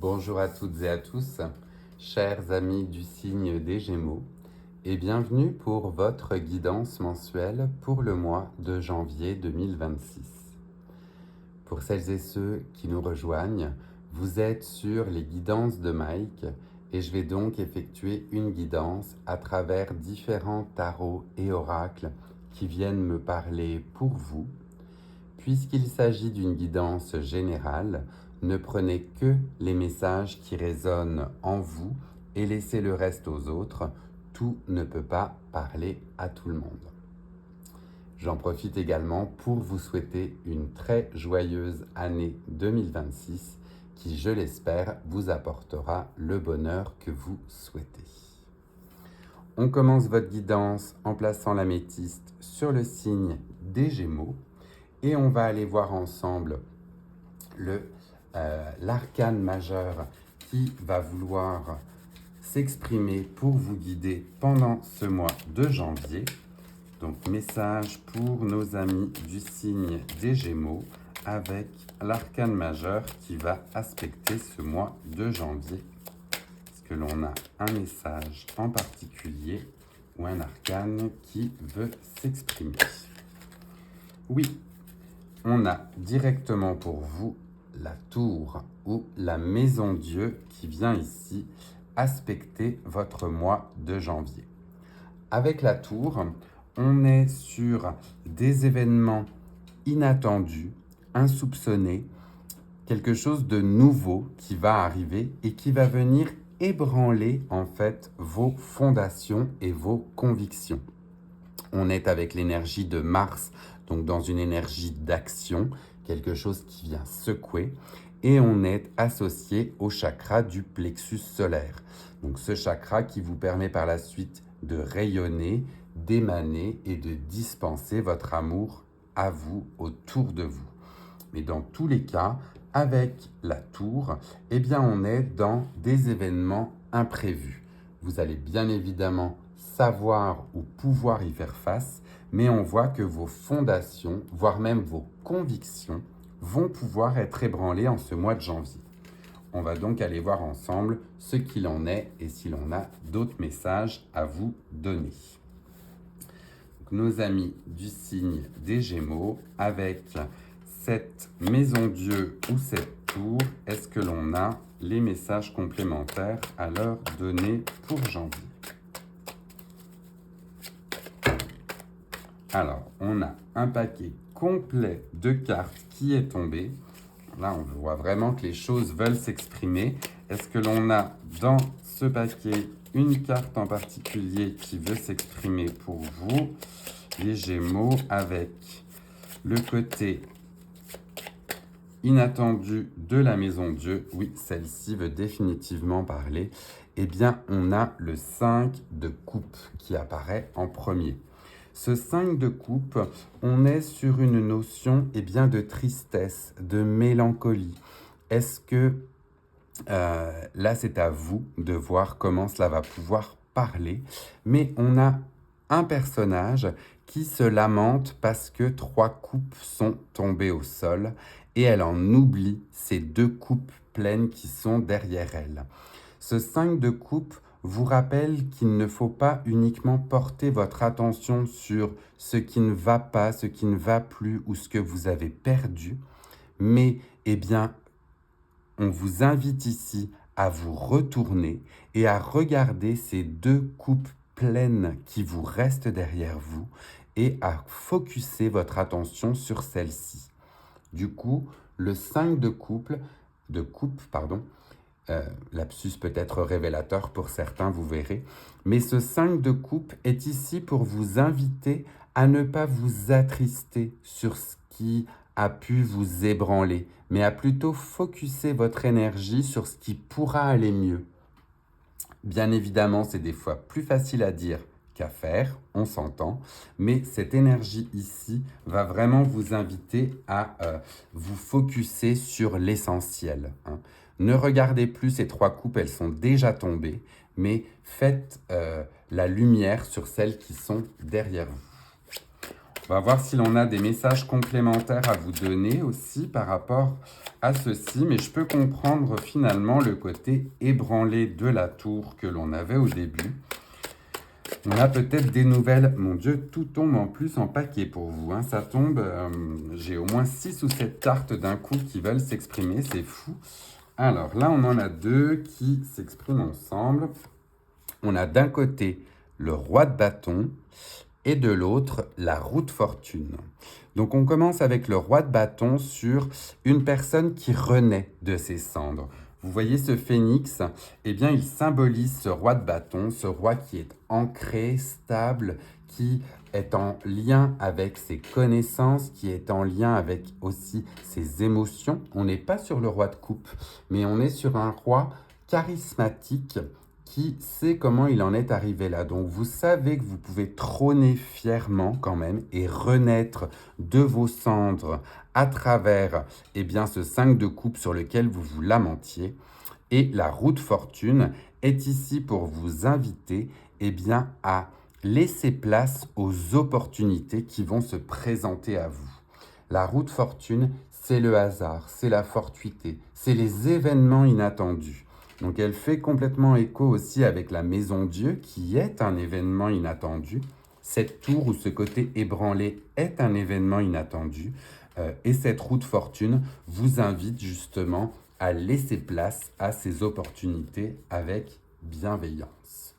Bonjour à toutes et à tous, chers amis du signe des Gémeaux, et bienvenue pour votre guidance mensuelle pour le mois de janvier 2026. Pour celles et ceux qui nous rejoignent, vous êtes sur les guidances de Mike et je vais donc effectuer une guidance à travers différents tarots et oracles qui viennent me parler pour vous. Puisqu'il s'agit d'une guidance générale, ne prenez que les messages qui résonnent en vous et laissez le reste aux autres. Tout ne peut pas parler à tout le monde. J'en profite également pour vous souhaiter une très joyeuse année 2026 qui, je l'espère, vous apportera le bonheur que vous souhaitez. On commence votre guidance en plaçant l'améthyste sur le signe des Gémeaux et on va aller voir ensemble l'arcane majeur qui va vouloir s'exprimer pour vous guider pendant ce mois de janvier. Donc, message pour nos amis du signe des Gémeaux avec l'arcane majeur qui va aspecter ce mois de janvier. Est-ce que l'on a un message en particulier ou un arcane qui veut s'exprimer? Oui, on a directement pour vous la tour ou la maison Dieu qui vient ici aspecter votre mois de janvier. Avec la tour, on est sur des événements inattendus, insoupçonnés, quelque chose de nouveau qui va arriver et qui va venir ébranler en fait vos fondations et vos convictions. On est avec l'énergie de Mars, donc dans une énergie d'action, quelque chose qui vient secouer, et on est associé au chakra du plexus solaire. Donc ce chakra qui vous permet par la suite de rayonner, d'émaner et de dispenser votre amour à vous, autour de vous. Mais dans tous les cas, avec la tour, eh bien on est dans des événements imprévus. Vous allez bien évidemment savoir ou pouvoir y faire face, mais on voit que vos fondations, voire même vos convictions, vont pouvoir être ébranlées en ce mois de janvier. On va donc aller voir ensemble ce qu'il en est et si l'on a d'autres messages à vous donner. Donc, nos amis du signe des Gémeaux, avec cette maison Dieu ou cette tour, est-ce que l'on a les messages complémentaires à leur donner pour janvier? Alors, on a un paquet complet de cartes qui est tombé. Là, on voit vraiment que les choses veulent s'exprimer. Est-ce que l'on a dans ce paquet une carte en particulier qui veut s'exprimer pour vous, les Gémeaux, avec le côté inattendu de la maison Dieu? Oui, celle-ci veut définitivement parler. Eh bien, on a le 5 de coupe qui apparaît en premier. Ce 5 de coupe, on est sur une notion de tristesse, de mélancolie. Est-ce que là, c'est à vous de voir comment cela va pouvoir parler. Mais on a un personnage qui se lamente parce que 3 coupes sont tombées au sol et elle en oublie ces 2 coupes pleines qui sont derrière elle. Ce 5 de coupe vous rappelle qu'il ne faut pas uniquement porter votre attention sur ce qui ne va pas, ce qui ne va plus ou ce que vous avez perdu, mais on vous invite ici à vous retourner et à regarder ces 2 coupes pleines qui vous restent derrière vous et à focuser votre attention sur celle-ci. Du coup, le 5 de coupe, lapsus peut être révélateur pour certains, vous verrez. Mais ce 5 de coupe est ici pour vous inviter à ne pas vous attrister sur ce qui a pu vous ébranler, mais à plutôt focuser votre énergie sur ce qui pourra aller mieux. Bien évidemment, c'est des fois plus facile à dire qu'à faire, on s'entend, mais cette énergie ici va vraiment vous inviter à vous focuser sur l'essentiel. Ne regardez plus ces 3 coupes, elles sont déjà tombées, mais faites la lumière sur celles qui sont derrière vous. On va voir si l'on a des messages complémentaires à vous donner aussi par rapport à ceci. Mais je peux comprendre finalement le côté ébranlé de la tour que l'on avait au début. On a peut-être des nouvelles. Mon Dieu, tout tombe en plus en paquet pour vous. Hein. Ça tombe, j'ai au moins 6 ou 7 cartes d'un coup qui veulent s'exprimer. C'est fou. Alors là, on en a 2 qui s'expriment ensemble. On a d'un côté le roi de bâton et de l'autre, la roue de fortune. Donc on commence avec le roi de bâton sur une personne qui renaît de ses cendres. Vous voyez ce phénix, eh bien il symbolise ce roi de bâton, ce roi qui est ancré, stable, qui est en lien avec ses connaissances, qui est en lien avec aussi ses émotions. On n'est pas sur le roi de coupe, mais on est sur un roi charismatique, qui sait comment il en est arrivé là. Donc vous savez que vous pouvez trôner fièrement quand même et renaître de vos cendres à travers ce 5 de coupe sur lequel vous vous lamentiez. Et la roue de fortune est ici pour vous inviter à laisser place aux opportunités qui vont se présenter à vous. La roue de fortune, c'est le hasard, c'est la fortuité, c'est les événements inattendus. Donc elle fait complètement écho aussi avec la Maison Dieu, qui est un événement inattendu. Cette tour ou ce côté ébranlé est un événement inattendu. Et cette roue de fortune vous invite justement à laisser place à ces opportunités avec bienveillance.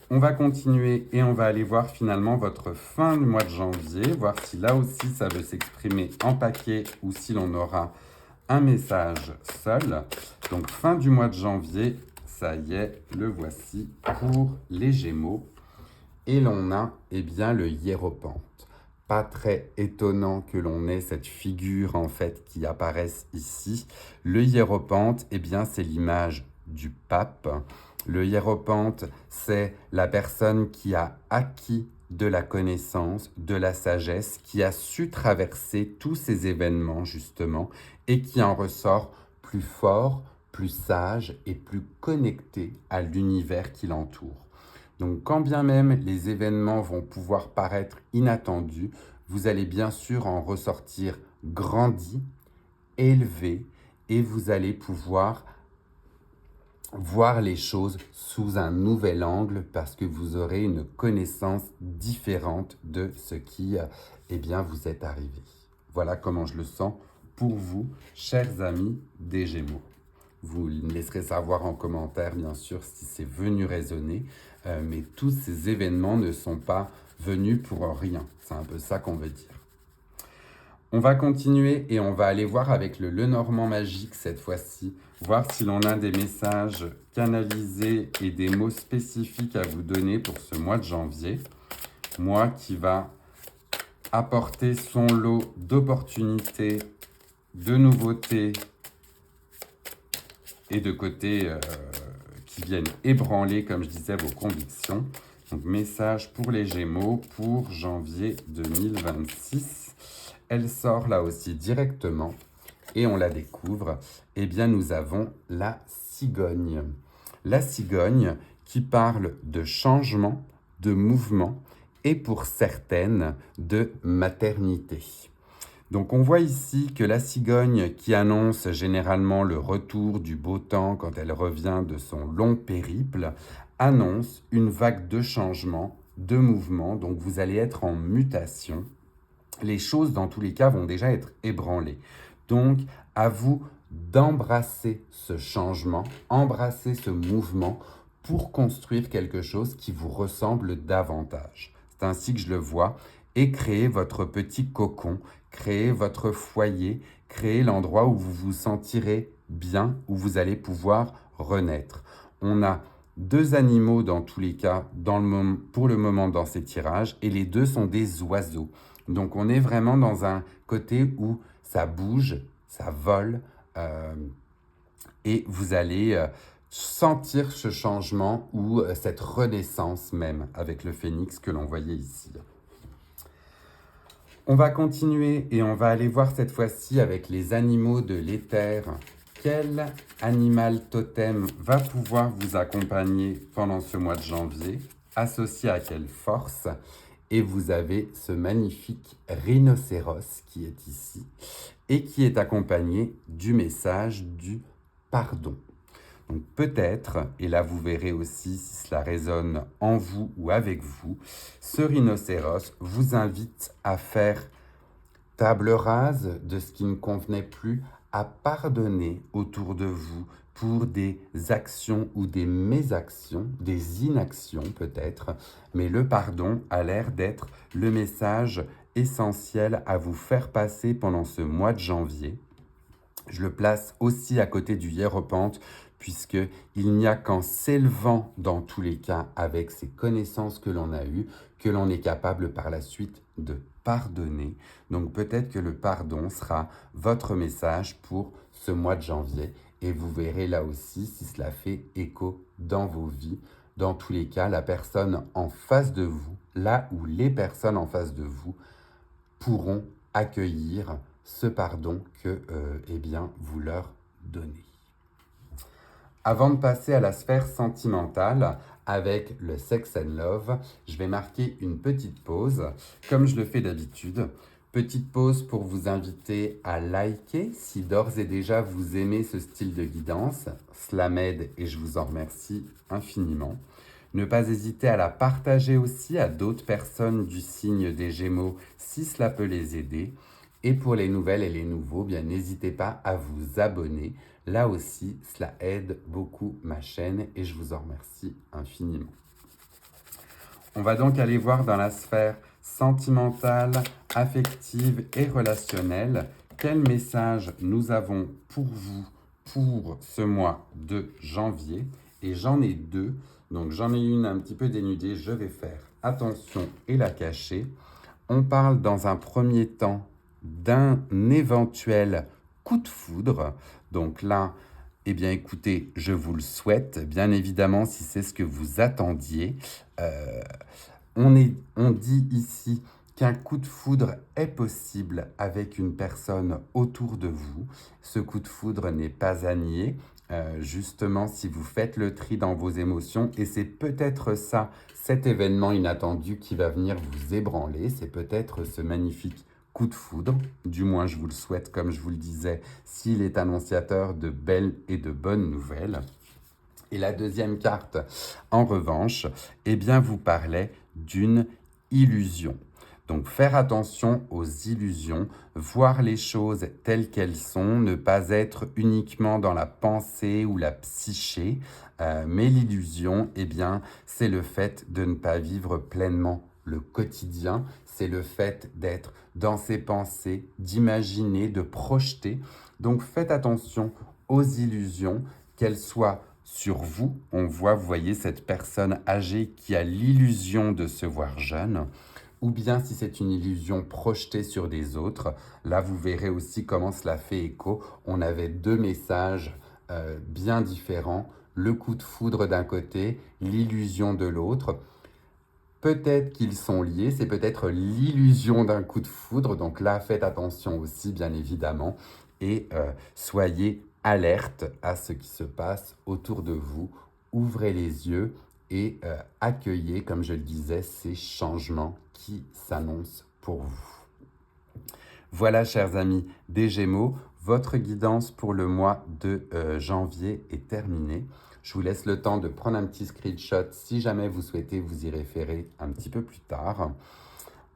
On va continuer et on va aller voir finalement votre fin du mois de janvier, voir si là aussi ça veut s'exprimer en paquet ou si l'on aura un message seul. Donc fin du mois de janvier, ça y est, le voici pour les Gémeaux. Et l'on a le hiéropente. Pas très étonnant que l'on ait cette figure en fait qui apparaisse ici. Le hiéropente, c'est l'image du pape. Le hiéropente, c'est la personne qui a acquis de la connaissance, de la sagesse, qui a su traverser tous ces événements justement et qui en ressort plus fort, plus sage et plus connecté à l'univers qui l'entoure. Donc quand bien même les événements vont pouvoir paraître inattendus, vous allez bien sûr en ressortir grandi, élevé, et vous allez pouvoir voir les choses sous un nouvel angle parce que vous aurez une connaissance différente de ce qui vous est arrivé. Voilà comment je le sens pour vous, chers amis des Gémeaux. Vous me laisserez savoir en commentaire, bien sûr, si c'est venu résonner. Mais tous ces événements ne sont pas venus pour rien. C'est un peu ça qu'on veut dire. On va continuer et on va aller voir avec le Lenormand magique cette fois-ci. Voir si l'on a des messages canalisés et des mots spécifiques à vous donner pour ce mois de janvier. Mois qui va apporter son lot d'opportunités, de nouveautés et de côtés qui viennent ébranler, comme je disais, vos convictions. Donc, message pour les Gémeaux pour janvier 2026. Elle sort là aussi directement et on la découvre. Nous avons la cigogne. La cigogne qui parle de changement, de mouvement et pour certaines de maternité. Donc on voit ici que la cigogne qui annonce généralement le retour du beau temps quand elle revient de son long périple, annonce une vague de changement, de mouvement, donc vous allez être en mutation. Les choses dans tous les cas vont déjà être ébranlées. Donc à vous d'embrasser ce changement, embrasser ce mouvement pour construire quelque chose qui vous ressemble davantage. C'est ainsi que je le vois. Et créer votre petit cocon, créer votre foyer, créer l'endroit où vous vous sentirez bien, où vous allez pouvoir renaître. On a 2 animaux dans tous les cas pour le moment dans ces tirages et les 2 sont des oiseaux. Donc on est vraiment dans un côté où ça bouge, ça vole et vous allez sentir ce changement ou cette renaissance même avec le phénix que l'on voyait ici. On va continuer et on va aller voir cette fois-ci avec les animaux de l'éther. Quel animal totem va pouvoir vous accompagner pendant ce mois de janvier? Associé à quelle force? et vous avez ce magnifique rhinocéros qui est ici et qui est accompagné du message du pardon. Donc peut-être, et là vous verrez aussi si cela résonne en vous ou avec vous, ce rhinocéros vous invite à faire table rase de ce qui ne convenait plus, à pardonner autour de vous pour des actions ou des mésactions, des inactions peut-être, mais le pardon a l'air d'être le message essentiel à vous faire passer pendant ce mois de janvier. Je le place aussi à côté du hiéropente, puisqu'il n'y a qu'en s'élevant dans tous les cas avec ces connaissances que l'on a eues, que l'on est capable par la suite de pardonner. Donc peut-être que le pardon sera votre message pour ce mois de janvier. Et vous verrez là aussi si cela fait écho dans vos vies. Dans tous les cas, la personne en face de vous, là où les personnes en face de vous pourront accueillir ce pardon que vous leur donnez. Avant de passer à la sphère sentimentale avec le Sex and Love, je vais marquer une petite pause, comme je le fais d'habitude. Petite pause pour vous inviter à liker si d'ores et déjà vous aimez ce style de guidance. Cela m'aide et je vous en remercie infiniment. Ne pas hésiter à la partager aussi à d'autres personnes du signe des Gémeaux si cela peut les aider. Et pour les nouvelles et les nouveaux, bien n'hésitez pas à vous abonner. Là aussi, cela aide beaucoup ma chaîne et je vous en remercie infiniment. On va donc aller voir dans la sphère sentimentale, affective et relationnelle quel message nous avons pour vous pour ce mois de janvier. Et j'en ai deux. Donc j'en ai une un petit peu dénudée, je vais faire attention et la cacher. On parle dans un premier temps d'un éventuel coup de foudre. Donc là, eh bien écoutez, je vous le souhaite, bien évidemment si c'est ce que vous attendiez. On dit ici qu'un coup de foudre est possible avec une personne autour de vous. Ce coup de foudre n'est pas à nier. Justement, si vous faites le tri dans vos émotions, et c'est peut-être ça, cet événement inattendu qui va venir vous ébranler, c'est peut-être ce magnifique coup de foudre, du moins je vous le souhaite, comme je vous le disais, s'il est annonciateur de belles et de bonnes nouvelles. Et la deuxième carte, en revanche, eh bien vous parlait d'une illusion. Donc faire attention aux illusions, voir les choses telles qu'elles sont, ne pas être uniquement dans la pensée ou la psyché, mais l'illusion, eh bien, c'est le fait de ne pas vivre pleinement le quotidien, c'est le fait d'être dans ses pensées, d'imaginer, de projeter. Donc faites attention aux illusions, qu'elles soient sur vous. On voit, vous voyez, cette personne âgée qui a l'illusion de se voir jeune, ou bien si c'est une illusion projetée sur des autres. Là, vous verrez aussi comment cela fait écho. On avait deux messages bien différents. Le coup de foudre d'un côté, l'illusion de l'autre. Peut-être qu'ils sont liés, c'est peut-être l'illusion d'un coup de foudre. Donc là, faites attention aussi, bien évidemment. Et soyez alerte à ce qui se passe autour de vous. Ouvrez les yeux et accueillez, comme je le disais, ces changements qui s'annoncent pour vous. Voilà, chers amis des Gémeaux, votre guidance pour le mois de janvier est terminée. Je vous laisse le temps de prendre un petit screenshot si jamais vous souhaitez vous y référer un petit peu plus tard.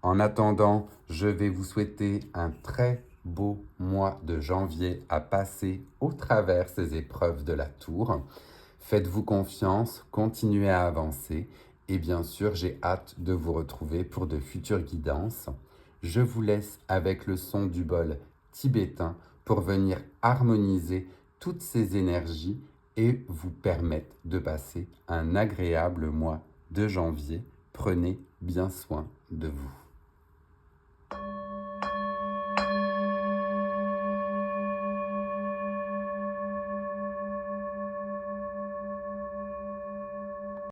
En attendant, je vais vous souhaiter un très beau mois de janvier à passer au travers ces épreuves de la tour. Faites-vous confiance, continuez à avancer et bien sûr, j'ai hâte de vous retrouver pour de futures guidances. Je vous laisse avec le son du bol tibétain pour venir harmoniser toutes ces énergies et vous permettre de passer un agréable mois de janvier. Prenez bien soin de vous.